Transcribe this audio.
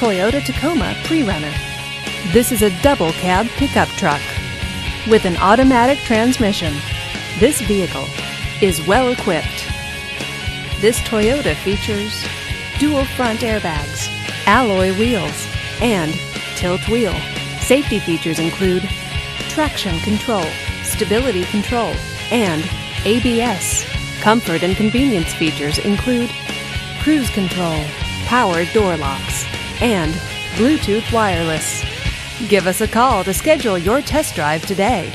Toyota Tacoma Pre-Runner. This is a double cab pickup truck with an automatic transmission. This vehicle is well equipped. This Toyota features dual front airbags, alloy wheels, and tilt wheel. Safety features include traction control, stability control, and ABS. Comfort and convenience features include cruise control, power door locks, and Bluetooth wireless. Give us a call to schedule your test drive today.